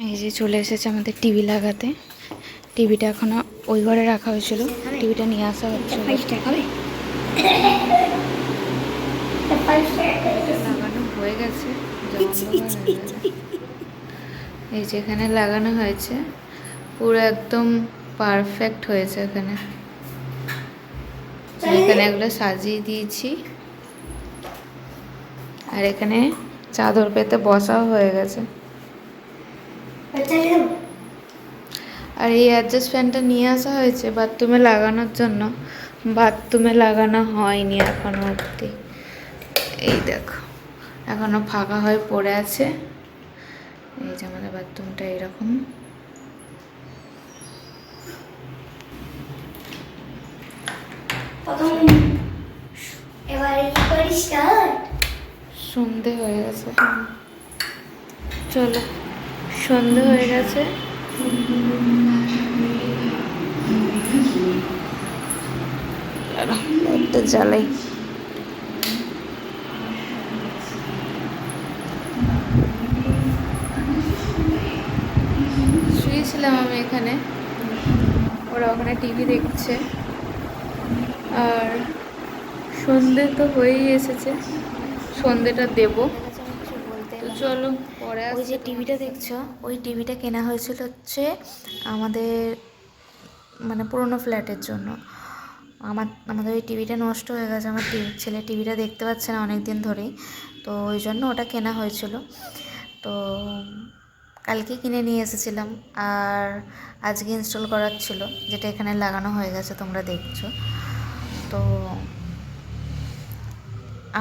এই যে চলে এসেছে আমাদের টিভি লাগাতে। টিভিটা এখনো ওই ঘরে রাখা হয়েছিল, টিভিটা নিয়ে আসা হচ্ছে। লাগানো হয়ে গেছে, এই যে এখানে লাগানো হয়েছে, পুরো একদম পারফেক্ট হয়েছে। এখানে এখানে এগুলো সাজিয়ে দিয়েছি, আর এখানে চাদর পেতে বসাও হয়ে গেছে। আর এই অ্যাডজাস্ট ফ্যানটা নিয়ে আসা হয়েছে বাথরুমে লাগানোর জন্য, বাথরুমে লাগানো হয়নি এখনো অবধি। এই দেখো এখনো ফাঁকা হয়ে পড়ে আছে। এই যে আমাদের বাথরুমটা এরকম। সন্ধে হয়ে গেছে, চলো সন্ধে হয়ে গেছে। একটা জ্বালাই। শুয়েছিলাম আমি এখানে, ওরা ওখানে টিভি দেখছে। আর সন্ধে তো হয়েই এসেছে, সন্ধেটা দেবো। চলো পরে। ওই যে টিভিটা দেখছো, ওই টিভিটা কেনা হয়েছিল হচ্ছে আমাদের মানে পুরোনো ফ্ল্যাটের জন্য। আমাদের ওই টিভিটা নষ্ট হয়ে গেছে, আমার ছেলে টিভিটা দেখতে পাচ্ছে না অনেক দিন ধরেই, তো ওই জন্য ওটা কেনা হয়েছিল। তো কালকে কিনে নিয়ে এসেছিলাম, আর আজকে ইনস্টল করার ছিল, যেটা এখানে লাগানো হয়ে গেছে তোমরা দেখছো। তো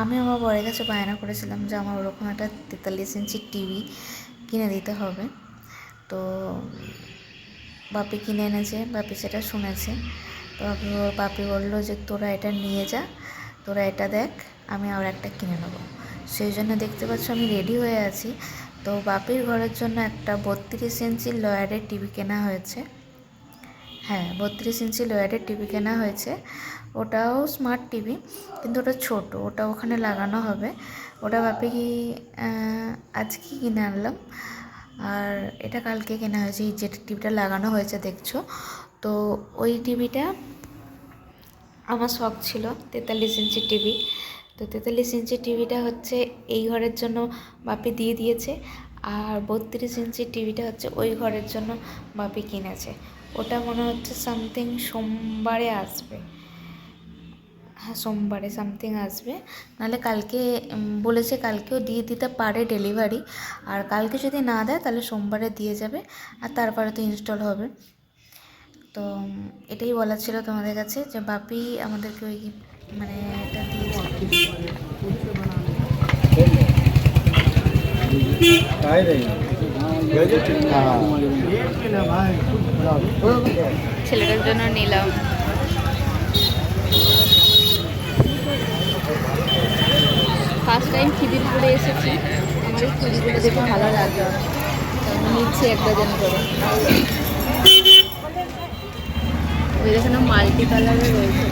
আমি আমার বরের কাছে বায়না করেছিলাম যে আমার ওরকম একটা 43 ইঞ্চির টিভি কিনে দিতে হবে। তো বাপি কিনে এনেছে, বাপি সেটা শুনেছে। তো বাপি বললো যে তোরা এটা নিয়ে যা, তোরা এটা দেখ, আমি আর একটা কিনে নেবো। সেই জন্য দেখতে পাচ্ছ আমি রেডি হয়ে আছি। তো বাপির ঘরের জন্য একটা 32 ইঞ্চি লয়ারের টিভি কেনা হয়েছে। হ্যাঁ, 32 ইঞ্চি লয়ারের টিভি কেনা হয়েছে। ওটাও স্মার্ট টিভি, কিন্তু ওটা ছোট, ওটা ওখানে লাগানো হবে। ওটা বাপি আজকে কিনে আনলাম, আর এটা কালকে কেনা হয়েছে। এই যে টিভিটা লাগানো হয়েছে দেখছো, তো ওই টিভিটা আমার শখ ছিল 43 ইঞ্চি টিভি। তো 43 ইঞ্চি টিভিটা হচ্ছে এই ঘরের জন্য বাপি দিয়ে দিয়েছে, আর 32 ইঞ্চি টিভিটা হচ্ছে ওই ঘরের জন্য বাপি কিনেছে। ওটা মনে হচ্ছে সামথিং সোমবারে আসবে। হ্যাঁ, সোমবারে সামথিং আসবে, নাহলে কালকে বলেছে কালকেও দিয়ে দিতে পারে ডেলিভারি। আর কালকে যদি না দেয় তাহলে সোমবারে দিয়ে যাবে, আর তারপরে তো ইনস্টল হবে। তো এটাই বলার ছিল তোমাদের কাছে, যে বাপি আমাদেরকে ওই মানে এটা দিয়েছে। ছেলেটার জন্য নিলাম। ফার্স্ট টাইম খিদিরপুরে এসেছি, আমার এই খিদিরপুরে দেখে ভালো লাগলো, নিচ্ছি 1 ডজন করে। ওই দেখে না মাল্টি কালারের রয়েছে।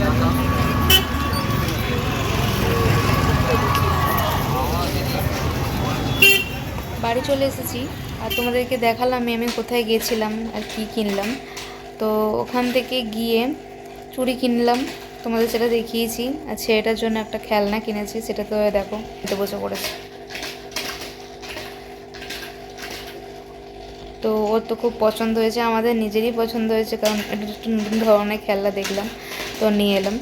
বাড়ি চলে এসেছি, আর তোমাদেরকে দেখালাম আমি কোথায় গিয়েছিলাম আর কি কিনলাম। তো ওখান থেকে গিয়ে চুড়ি কিনলাম, তোমাদের সেটা দেখিয়েছি। আর ছেলেটার জন্য একটা খেলনা কিনেছি, সেটা তো দেখো এতে বসে পড়েছে। তো ওর তো খুব পছন্দ হয়েছে, আমাদের নিজেরই পছন্দ হয়েছে, কারণ এটা একটু নতুন ধরনের খেলনা দেখলাম, তো নিয়ে এলাম।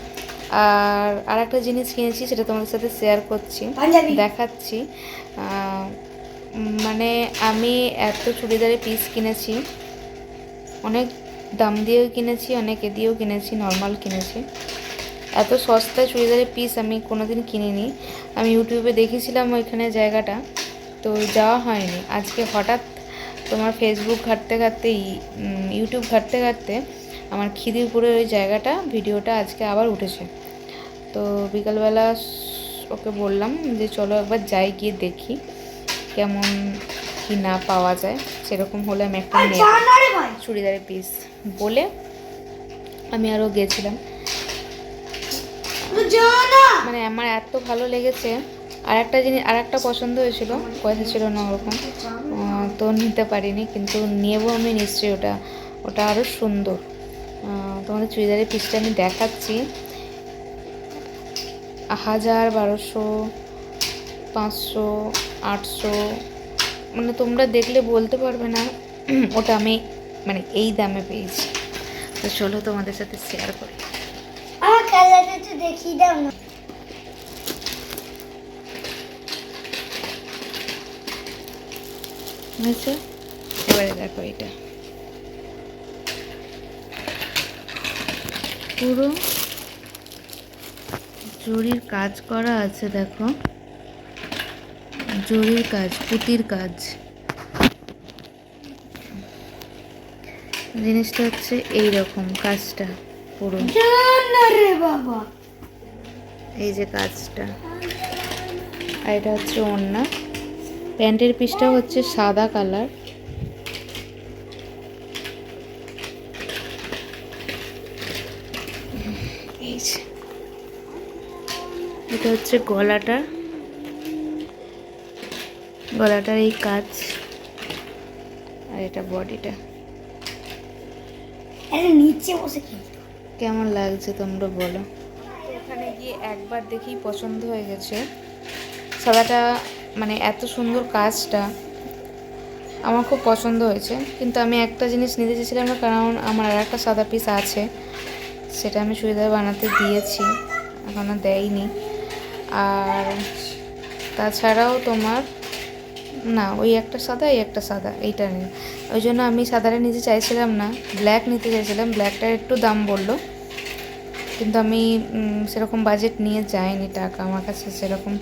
আর একটা জিনিস কিনেছি, সেটা তোমাদের সাথে শেয়ার করছি, দেখাচ্ছি। মানে আমি এত চুড়িদারের পিস কিনেছি, অনেক দাম দিয়েও কিনেছি, অনেক দিয়েও কিনেছি, নর্মাল কিনেছি। এত সস্তায় চুড়িদারের পিস আমি কোনোদিন কিনিনি। আমি ইউটিউবে দেখেছিলাম ওইখানে জায়গাটা, তো যাওয়া হয়নি। আজকে হঠাৎ তোমার ফেসবুক ঘাঁটতে ঘাঁটতে, ইউটিউব ঘাঁটতে ঘাঁটতে আমার খিদিরপুরের ওই জায়গাটা ভিডিওটা আজকে আবার উঠেছে। তো বিকালবেলা ওকে বললাম যে চলো একবার যাই, গিয়ে দেখি কেমন কি না পাওয়া যায়। সেরকম হলে আমি একটা চুড়িদারের পিস বলে আমি আরও গেছিলাম। মানে আমার এত ভালো লেগেছে, আর একটা জিনিস, আর একটা পছন্দ হয়েছিল, পয়সা ছিল না ওরকম, তো নিতে পারিনি, কিন্তু নেবো আমি নিশ্চয়ই। ওটা ওটা আরও সুন্দর। তোমাদের চুড়িদারের পিসটা আমি দেখাচ্ছি। 1000, 1200, 500, 800, মানে তোমরা দেখলে বলতে পারবে না ওটা আমি মানে এই দামে পেয়েছি। তো চলো তোমাদের সাথে শেয়ার করি। আমার কালারটা একটু দেখিয়ে দাও না। বুঝেছো? এবারে দেখো, এটা পুরো জরির কাজ করা আছে, দেখো জরির কাজ, পুঁতির কাজ। জিনিসটা হচ্ছে এই রকম কাজটা পুরো, রে বাবা, এই যে কাজটা। আর এটা হচ্ছে ওড়না। প্যান্টের পিসটা হচ্ছে সাদা কালার। এই যে এটা হচ্ছে গলাটা, গলাটার এই কাজ। আর এটা বডিটা। নিচে বসে খেলতো। কেমন লাগছে তোমরা বলো। ওখানে গিয়ে একবার দেখি পছন্দ হয়ে গেছে সাদাটা, মানে এত সুন্দর কাজটা আমার খুব পছন্দ হয়েছে। কিন্তু আমি একটা জিনিস নিতে চেয়েছিলাম না, কারণ আমার আর একটা সাদা পিস আছে, সেটা আমি চুড়িদার বানাতে দিয়েছি, এখনও দেয়নি। আর তাছাড়াও তোমার না, ওই একটা সাদা, এই একটা সাদা, এইটা নেই। ওই জন্য আমি সাদাটা নিতে চাইছিলাম না, ব্ল্যাক নিতে চাইছিলাম। ব্ল্যাকটার একটু দাম বললো, কিন্তু আমি সেরকম বাজেট নিয়ে যাইনি, টাকা আমার কাছে সেরকম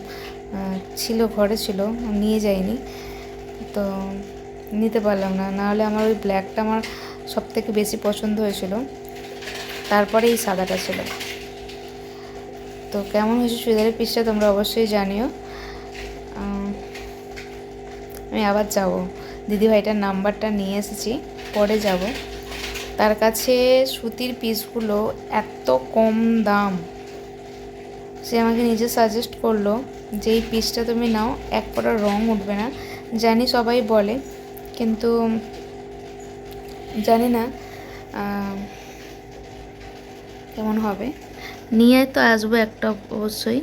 ছিল, ঘরে ছিল, নিয়ে যাইনি, তো নিতে পারলাম না। নাহলে আমার ওই ব্ল্যাকটা আমার সবথেকে বেশি পছন্দ হয়েছিল, তারপরে এই সাদাটা ছিল। তো কেমন হয়েছে চুড়িদারের পিসটা তোমরা অবশ্যই জানিও। আমি আবার যাব, দিদিভাইটার নাম্বারটা নিয়ে এসেছি, পরে যাব। তার কাছে সুতির পিসগুলো এত কম দাম, সে আমাকে নিজে সাজেস্ট করলো যে এই পিসটা তুমি নাও, এক ফোঁটা রং উঠবে না। জানি সবাই বলে, কিন্তু জানি না কেমন হবে। নিয়ে তো আসবো একটা অবশ্যই।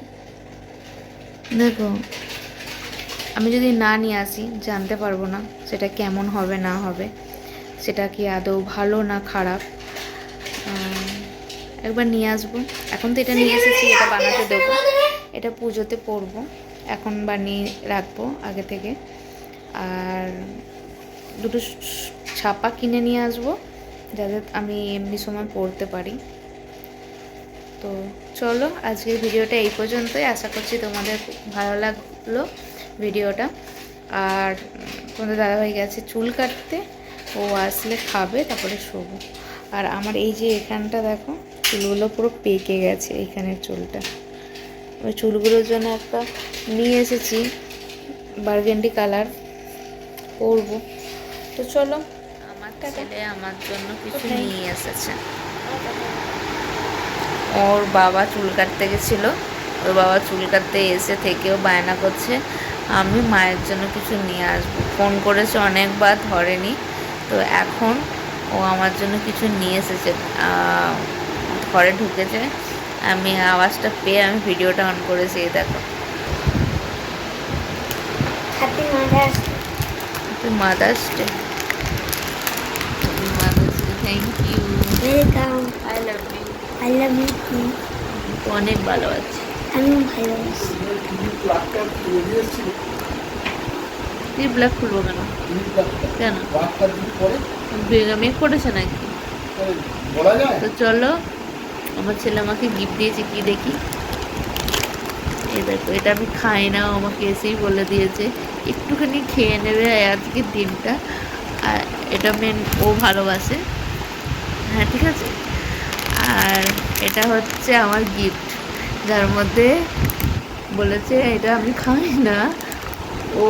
দেখো, আমি যদি না নিয়ে আসি জানতে পারবো না সেটা কেমন হবে না হবে, সেটা কি আদৌ ভালো না খারাপ। একবার নিয়ে আসবো। এখন তো এটা নিয়ে এসেছি, এটা বানাতে দেবো, এটা পুজোতে পরবো, এখন বানিয়ে রাখবো আগে থেকে। আর দুটো ছাপা কিনে নিয়ে আসবো, যাতে আমি এমনি সময় পরতে পারি। তো চলো, আজকের ভিডিওটা এই পর্যন্তই। আশা করছি তোমাদের ভালো লাগলো ভিডিওটা। আর তোমাদের দাদাভাই গেছে চুল কাটতে, ও আসলে খাবে, তারপরে শোবো। আর আমার এই যে এখানটা দেখো, চুলগুলো পুরো পেকে গেছে, এইখানের চুলটা। ওই চুলগুলোর জন্য একটা নিয়ে এসেছি বার্গেন্ডি কালার, পরবো। তো চলো, আমার ছেলে আমার জন্য কিছু নিয়ে এসেছে। ওর বাবা চুল কাটতে গেছিলো, ওর বাবা চুল কাটতে এসে থেকেও বায়না করছে আমি মায়ের জন্য কিছু নিয়ে আসবো। ফোন করেছে অনেকবার, ধরেনি, তো এখন ও আমার জন্য কিছু নিয়ে এসেছে। ঘরে ঢুকেছে, আমি আওয়াজটা পেয়ে আমি ভিডিওটা অন করেছি। এই দেখো, happy mother's mother's day. Thank you, welcome. I love you. I love you too. অনেক ভালো আছে, আমিও ভালোবাসি। তুই ব্ল্যাক খুলবো কেন? কেন মেক করেছে নাকি? তো চলো, আমার ছেলে আমাকে গিফট দিয়েছে, কি দেখি। এই দেখো, এটা আমি খাই না, আমাকে এসেই বলে দিয়েছে একটুখানি খেয়ে নেবে আজকের দিনটা, আর এটা মেন ও ভালোবাসে। হ্যাঁ ঠিক আছে। আর এটা হচ্ছে আমার গিফট, যার মধ্যে বলেছে এটা আমি খাই না, ও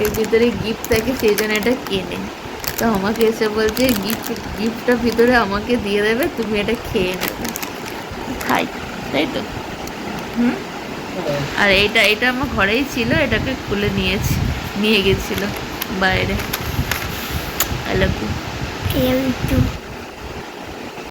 এর ভিতরে গিফট থাকে, সেই জন্য এটা কেনে। তো আমাকে এসে বলছে গিফটটা ভিতরে আমাকে দিয়ে দেবে, তুমি এটা খেয়ে নেবে। খাই, তাই তো? আর এটা এটা আমার ঘরেই ছিল, এটাকে খুলে নিয়ে গেছিল বাইরে। I love you. I love you too.